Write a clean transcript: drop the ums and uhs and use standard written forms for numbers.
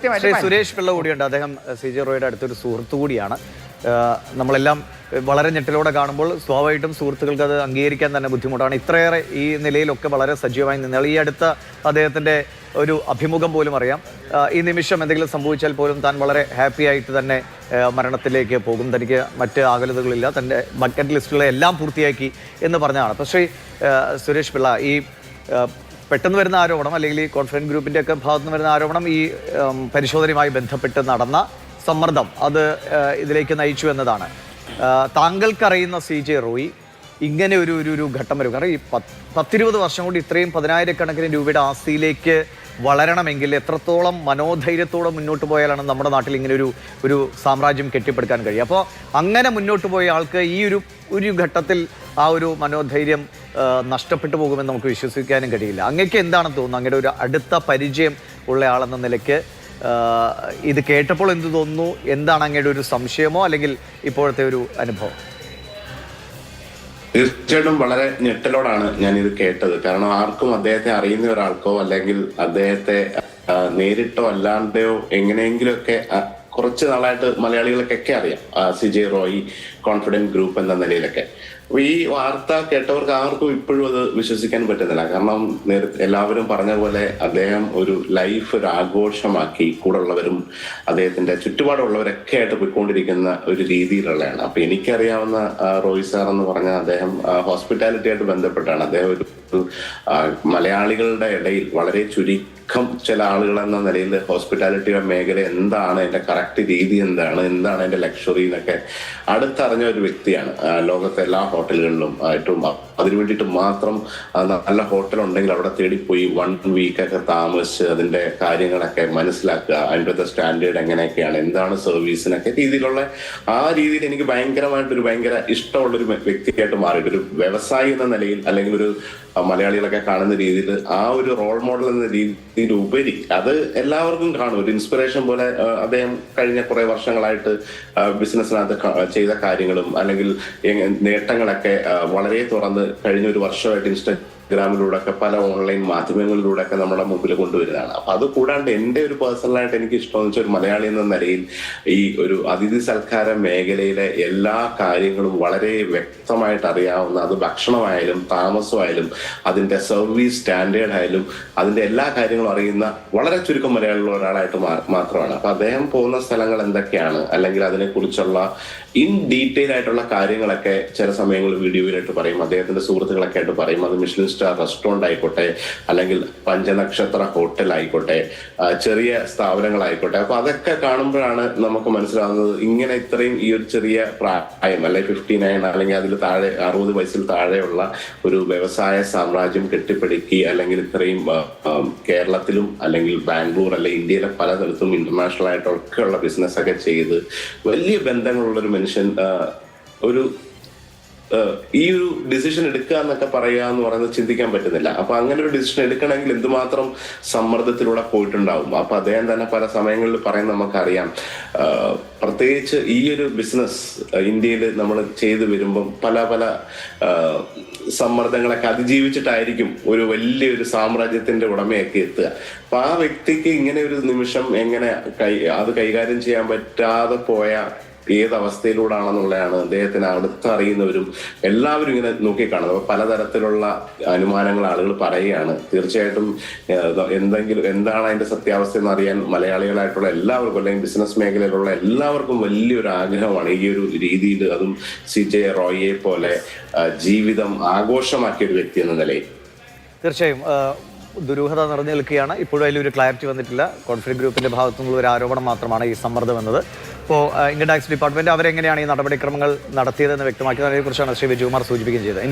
ശ്രീ സുരേഷ് പിള്ള കൂടിയുണ്ട്. അദ്ദേഹം CJ റോയിയുടെ അടുത്തൊരു സുഹൃത്തു കൂടിയാണ്. നമ്മളെല്ലാം വളരെ ഞെട്ടലോടെ കാണുമ്പോൾ സ്വാഭാവികമായിട്ടും സുഹൃത്തുക്കൾക്ക് അത് അംഗീകരിക്കാൻ തന്നെ ബുദ്ധിമുട്ടാണ്. ഇത്രയേറെ ഈ നിലയിലൊക്കെ വളരെ സജീവമായി നിന്നാൽ ഈ അടുത്ത അദ്ദേഹത്തിൻ്റെ ഒരു അഭിമുഖം പോലും അറിയാം. ഈ നിമിഷം എന്തെങ്കിലും സംഭവിച്ചാൽ പോലും താൻ വളരെ ഹാപ്പി ആയിട്ട് തന്നെ മരണത്തിലേക്ക് പോകും, തനിക്ക് മറ്റ് ആകുലതകളില്ല, തൻ്റെ ബക്കറ്റ് ലിസ്റ്റുകളെ എല്ലാം പൂർത്തിയാക്കി എന്ന് പറഞ്ഞതാണ്. പക്ഷേ സുരേഷ് പിള്ള, ഈ പെട്ടെന്ന് വരുന്ന ആരോപണം അല്ലെങ്കിൽ ഈ കോൺഫിഡൻസ് ഗ്രൂപ്പിൻ്റെ ഒക്കെ ഭാഗത്ത് നിന്ന് വരുന്ന ആരോപണം ഈ പരിശോധനയുമായി ബന്ധപ്പെട്ട് നടന്ന സമ്മർദ്ദം അത് ഇതിലേക്ക് നയിച്ചു എന്നതാണ്. താങ്കൾക്കറിയുന്ന CJ റോയി ഇങ്ങനെ ഒരു ഘട്ടം വരും. കാരണം ഈ 10-20 വർഷം കൊണ്ട് ഇത്രയും 10,000-കണക്കിന് രൂപയുടെ ആസ്തിയിലേക്ക് വളരണമെങ്കിൽ എത്രത്തോളം മനോധൈര്യത്തോടെ മുന്നോട്ട് പോയാലാണ് നമ്മുടെ നാട്ടിൽ ഇങ്ങനെ ഒരു സാമ്രാജ്യം കെട്ടിപ്പടുക്കാൻ കഴിയും. അപ്പോൾ അങ്ങനെ മുന്നോട്ട് പോയ ആൾക്ക് ഈ ഒരു ഘട്ടത്തിൽ ആ ഒരു മനോധൈര്യം നഷ്ടപ്പെട്ടു പോകുമെന്ന് നമുക്ക് വിശ്വസിക്കാനും കഴിയില്ല. അങ്ങക്ക് എന്താണെന്ന് തോന്നുന്നു? അങ്ങയുടെ ഒരു അടുത്ത പരിചയം ഉള്ള ആളെന്ന നിലയ്ക്ക് ഇത് കേട്ടപ്പോൾ എന്ത് തോന്നുന്നു? എന്താണ് അങ്ങയുടെ ഒരു സംശയമോ അല്ലെങ്കിൽ ഇപ്പോഴത്തെ ഒരു അനുഭവം? തീർച്ചയായിട്ടും വളരെ ഞെട്ടലോടാണ് ഞാൻ ഇത് കേട്ടത്. കാരണം ആർക്കും അദ്ദേഹത്തെ അറിയുന്ന ഒരാൾക്കോ അല്ലെങ്കിൽ അദ്ദേഹത്തെ നേരിട്ടോ അല്ലാതെയോ എങ്ങനെയെങ്കിലുമൊക്കെ കുറച്ച് നാളായിട്ട് മലയാളികൾക്കൊക്കെ അറിയാം CJ റോയി കോൺഫിഡൻസ് ഗ്രൂപ്പ് എന്ന നിലയിലൊക്കെ. അപ്പൊ ഈ വാർത്ത കേട്ടവർക്ക് ആർക്കും ഇപ്പോഴും അത് വിശ്വസിക്കാൻ പറ്റുന്നില്ല. കാരണം എല്ലാവരും പറഞ്ഞ പോലെ അദ്ദേഹം ഒരു ലൈഫ് ഒരു ആഘോഷമാക്കി കൂടെ ഉള്ളവരും അദ്ദേഹത്തിന്റെ ചുറ്റുപാടുള്ളവരൊക്കെ ആയിട്ട് പോയിക്കൊണ്ടിരിക്കുന്ന ഒരു രീതിയിലുള്ളതാണ്. അപ്പൊ എനിക്കറിയാവുന്ന റോയ് സാർ എന്ന് പറഞ്ഞാൽ അദ്ദേഹം ഹോസ്പിറ്റാലിറ്റി ആയിട്ട് ബന്ധപ്പെട്ടാണ്. അദ്ദേഹം ഒരു മലയാളികളുടെ ഇടയിൽ വളരെ ചുരുക്കം ചില ആളുകൾ എന്ന നിലയിൽ ഹോസ്പിറ്റാലിറ്റിയുടെ മേഖല എന്താണ്, അതിന്റെ കറക്റ്റ് രീതി എന്താണ് അതിന്റെ ലക്ഷറി എന്നൊക്കെ അടുത്തറിഞ്ഞ ഒരു വ്യക്തിയാണ്. ലോകത്തെ എല്ലാ ഹോട്ടലുകളിലും ഏറ്റവും അതിനു വേണ്ടിയിട്ട് മാത്രം നല്ല ഹോട്ടൽ ഉണ്ടെങ്കിൽ അവിടെ തേടിപ്പോയി 1 വീക്കൊക്കെ താമസിച്ച് അതിന്റെ കാര്യങ്ങളൊക്കെ മനസ്സിലാക്കുക, അതിൻ്റെ സ്റ്റാൻഡേർഡ് എങ്ങനെയൊക്കെയാണ്, എന്താണ് സർവീസിനൊക്കെ രീതിയിലുള്ള ആ രീതിയിൽ എനിക്ക് ഭയങ്കര ഇഷ്ടമുള്ളൊരു വ്യക്തിയായിട്ട് മാറിയിട്ട് ഒരു വ്യവസായി എന്ന നിലയിൽ അല്ലെങ്കിൽ ഒരു മലയാളികളൊക്കെ കാണുന്ന രീതിയിൽ ആ ഒരു റോൾ മോഡൽ എന്ന രീതിയിൽ ഉപരി അത് എല്ലാവർക്കും കാണും. ഒരു ഇൻസ്പിറേഷൻ പോലെ അദ്ദേഹം കഴിഞ്ഞ കുറെ വർഷങ്ങളായിട്ട് ബിസിനസ്സിനകത്ത് ചെയ്ത കാര്യങ്ങളും അല്ലെങ്കിൽ നേട്ടങ്ങളൊക്കെ വളരെ തുറന്ന് കഴിഞ്ഞ ഒരു വർഷമായിട്ട് ഇൻസ്റ്റാഗ്രാമിലൂടെ ഒക്കെ പല ഓൺലൈൻ മാധ്യമങ്ങളിലൂടെ ഒക്കെ നമ്മുടെ മുമ്പിൽ കൊണ്ടുവരുന്നതാണ്. അപ്പൊ അത് കൂടാണ്ട് എൻ്റെ ഒരു പേഴ്സണലായിട്ട് എനിക്ക് ഇഷ്ടമെന്ന് വെച്ചാൽ ഒരു മലയാളി എന്ന നിലയിൽ ഈ ഒരു അതിഥി സൽക്കാര മേഖലയിലെ എല്ലാ കാര്യങ്ങളും വളരെ വ്യക്തമായിട്ട് അറിയാവുന്ന, അത് ഭക്ഷണമായാലും താമസമായാലും അതിന്റെ സർവീസ് സ്റ്റാൻഡേർഡ് ആയാലും അതിന്റെ എല്ലാ കാര്യങ്ങളും അറിയുന്ന വളരെ ചുരുക്കം മലയാളികളുള്ള ഒരാളായിട്ട് മാത്രമാണ്. അപ്പൊ അദ്ദേഹം പോകുന്ന സ്ഥലങ്ങൾ എന്തൊക്കെയാണ് അല്ലെങ്കിൽ അതിനെ കുറിച്ചുള്ള ഇൻ ഡീറ്റെയിൽ ആയിട്ടുള്ള കാര്യങ്ങളൊക്കെ ചില സമയങ്ങളിൽ വീഡിയോയിലായിട്ട് പറയും, അദ്ദേഹത്തിന്റെ സുഹൃത്തുക്കളൊക്കെ ആയിട്ട് പറയും. അത് മിഷലിൻ സ്റ്റാർ റെസ്റ്റോറന്റ് ആയിക്കോട്ടെ അല്ലെങ്കിൽ പഞ്ചനക്ഷത്ര ഹോട്ടൽ ആയിക്കോട്ടെ, ചെറിയ സ്ഥാപനങ്ങളായിക്കോട്ടെ. അപ്പൊ അതൊക്കെ കാണുമ്പോഴാണ് നമുക്ക് മനസ്സിലാവുന്നത് ഇങ്ങനെ ഇത്രയും ഈ ഒരു ചെറിയ പ്രായം അല്ലെങ്കിൽ 59 അല്ലെങ്കിൽ അതിൽ താഴെ 60 വയസ്സിൽ താഴെയുള്ള ഒരു വ്യവസായ സാമ്രാജ്യം കെട്ടിപ്പടുക്കി അല്ലെങ്കിൽ ഇത്രയും കേരളത്തിലും അല്ലെങ്കിൽ ബാംഗ്ലൂർ അല്ലെങ്കിൽ ഇന്ത്യയിലെ പല സ്ഥലത്തും ഇന്റർനാഷണൽ ആയിട്ടൊക്കെയുള്ള ബിസിനസ് ഒക്കെ ചെയ്ത് വലിയ ബന്ധങ്ങളുള്ളൊരു മനുഷ്യൻ ഈ ഒരു ഡിസിഷൻ എടുക്കുക എന്നൊക്കെ പറയുക എന്ന് പറയുന്നത് ചിന്തിക്കാൻ പറ്റുന്നില്ല. അപ്പൊ അങ്ങനെ ഒരു ഡിസിഷൻ എടുക്കണമെങ്കിൽ എന്തുമാത്രം സമ്മർദ്ദത്തിലൂടെ പോയിട്ടുണ്ടാവും. അപ്പൊ അദ്ദേഹം തന്നെ പല സമയങ്ങളിൽ പറയുന്നത് നമുക്കറിയാം. പ്രത്യേകിച്ച് ഈ ഒരു ബിസിനസ് ഇന്ത്യയിൽ നമ്മൾ ചെയ്തു വരുമ്പം പല സമ്മർദ്ദങ്ങളൊക്കെ അതിജീവിച്ചിട്ടായിരിക്കും ഒരു വലിയൊരു സാമ്രാജ്യത്തിന്റെ ഉടമയൊക്കെ എത്തുക. അപ്പൊ ആ വ്യക്തിക്ക് ഇങ്ങനെ ഒരു നിമിഷം എങ്ങനെ അത് കൈകാര്യം ചെയ്യാൻ പറ്റാതെ പോയ ഏത് അവസ്ഥയിലൂടാണെന്നുള്ളതാണ് അദ്ദേഹത്തിന് അടുത്തറിയുന്നവരും എല്ലാവരും ഇങ്ങനെ നോക്കിക്കാണുന്നത്. അപ്പൊ പലതരത്തിലുള്ള അനുമാനങ്ങൾ ആളുകൾ പറയുകയാണ്. തീർച്ചയായിട്ടും എന്താണ് അതിന്റെ സത്യാവസ്ഥ എന്ന് അറിയാൻ മലയാളികളായിട്ടുള്ള എല്ലാവർക്കും അല്ലെങ്കിൽ ബിസിനസ് മേഖലയിലുള്ള എല്ലാവർക്കും വലിയൊരു ആഗ്രഹമാണ് ഈ ഒരു രീതിയിൽ, അതും CJ റോയിയെ പോലെ ജീവിതം ആഘോഷമാക്കിയ ഒരു വ്യക്തി എന്ന നിലയിൽ. തീർച്ചയായും ദുരൂഹത നിറഞ്ഞു നിൽക്കുകയാണ്. ഇപ്പോഴും അതിലൊരു ക്ലാരിറ്റി വന്നിട്ടില്ല. കോൺഫിഡൻസ് ഗ്രൂപ്പിന്റെ ഭാഗത്തു നിന്നുള്ള ഒരു ആരോപണം മാത്രമാണ് ഈ സമ്മർദ്ദം എന്നത്. ഇപ്പോൾ ഇൻകം ടാക്സ് ഡിപ്പാർട്ട്മെന്റ് അവരെങ്ങനെയാണ് ഈ നടപടിക്രമങ്ങൾ നടത്തിയതെന്ന് വ്യക്തമാക്കിയതിനെ കുറിച്ചാണ് ശ്രീ വിജയകുമാർ സൂചിപ്പിക്കുകയും ചെയ്തത്. ഇനി